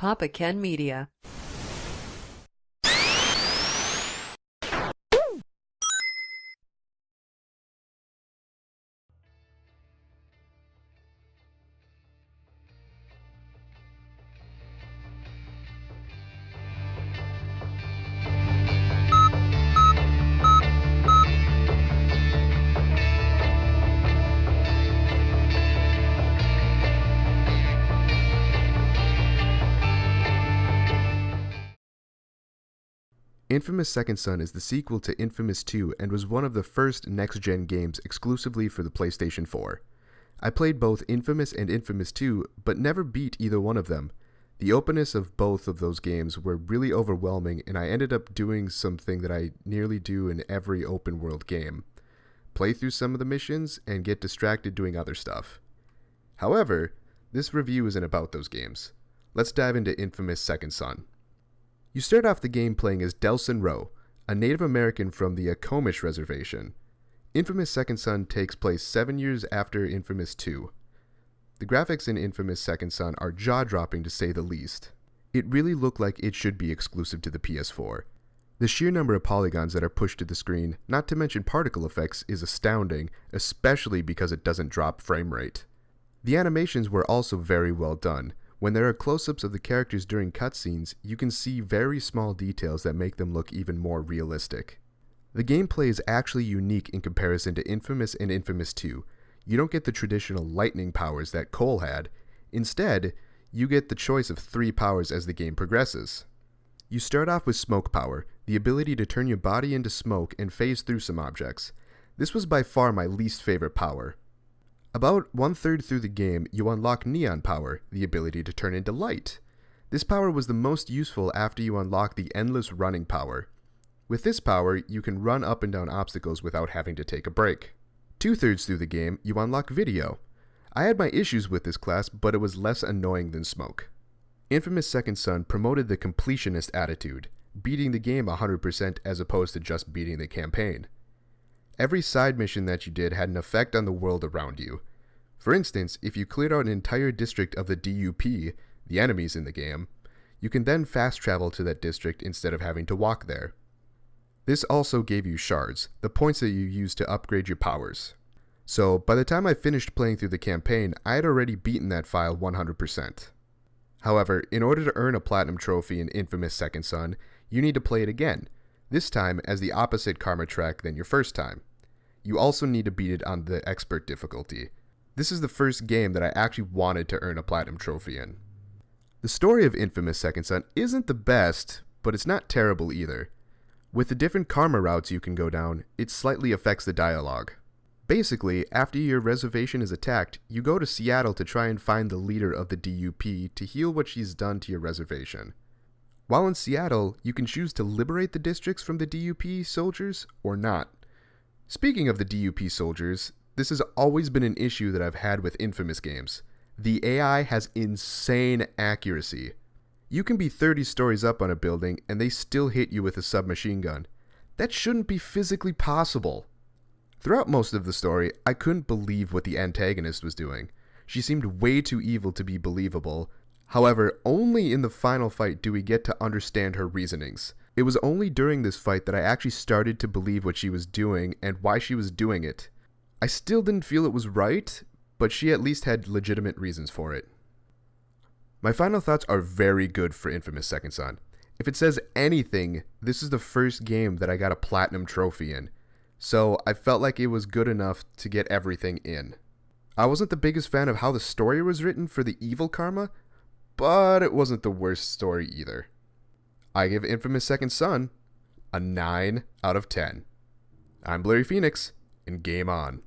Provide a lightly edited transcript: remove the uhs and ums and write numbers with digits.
Papa Ken Media. Infamous Second Son is the sequel to Infamous 2 and was one of the first next-gen games exclusively for the PlayStation 4. I played both Infamous and Infamous 2, but never beat either one of them. The openness of both of those games were really overwhelming, and I ended up doing something that I nearly do in every open-world game. Play through some of the missions and get distracted doing other stuff. However, this review isn't about those games. Let's dive into Infamous Second Son. You start off the game playing as Delson Rowe, a Native American from the Akomish Reservation. Infamous Second Son takes place 7 years after Infamous 2. The graphics in Infamous Second Son are jaw-dropping to say the least. It really looked like it should be exclusive to the PS4. The sheer number of polygons that are pushed to the screen, not to mention particle effects, is astounding, especially because it doesn't drop frame rate. The animations were also very well done. When there are close-ups of the characters during cutscenes, you can see very small details that make them look even more realistic. The gameplay is actually unique in comparison to Infamous and Infamous 2. You don't get the traditional lightning powers that Cole had. Instead, you get the choice of 3 powers as the game progresses. You start off with smoke power, the ability to turn your body into smoke and phase through some objects. This was by far my least favorite power. About 1/3 through the game, you unlock Neon Power, the ability to turn into light. This power was the most useful after you unlock the Endless Running Power. With this power, you can run up and down obstacles without having to take a break. 2/3 through the game, you unlock Video. I had my issues with this class, but it was less annoying than Smoke. Infamous Second Son promoted the completionist attitude, beating the game 100% as opposed to just beating the campaign. Every side mission that you did had an effect on the world around you. For instance, if you cleared out an entire district of the DUP, the enemies in the game, you can then fast travel to that district instead of having to walk there. This also gave you shards, the points that you use to upgrade your powers. So, by the time I finished playing through the campaign, I had already beaten that file 100%. However, in order to earn a Platinum Trophy in Infamous Second Son, you need to play it again, this time as the opposite karma track than your first time. You also need to beat it on the Expert difficulty. This is the first game that I actually wanted to earn a Platinum Trophy in. The story of Infamous Second Son isn't the best, but it's not terrible either. With the different karma routes you can go down, it slightly affects the dialogue. Basically, after your reservation is attacked, you go to Seattle to try and find the leader of the DUP to heal what she's done to your reservation. While in Seattle, you can choose to liberate the districts from the DUP soldiers or not. Speaking of the DUP soldiers, this has always been an issue that I've had with Infamous games. The AI has insane accuracy. You can be 30 stories up on a building and they still hit you with a submachine gun. That shouldn't be physically possible. Throughout most of the story, I couldn't believe what the antagonist was doing. She seemed way too evil to be believable. However, only in the final fight do we get to understand her reasonings. It was only during this fight that I actually started to believe what she was doing and why she was doing it. I still didn't feel it was right, but she at least had legitimate reasons for it. My final thoughts are very good for Infamous Second Son. If it says anything, this is the first game that I got a Platinum Trophy in, so I felt like it was good enough to get everything in. I wasn't the biggest fan of how the story was written for the evil karma, but it wasn't the worst story either. I give Infamous Second Son a 9 out of 10. I'm BlurryPhoenix, and game on.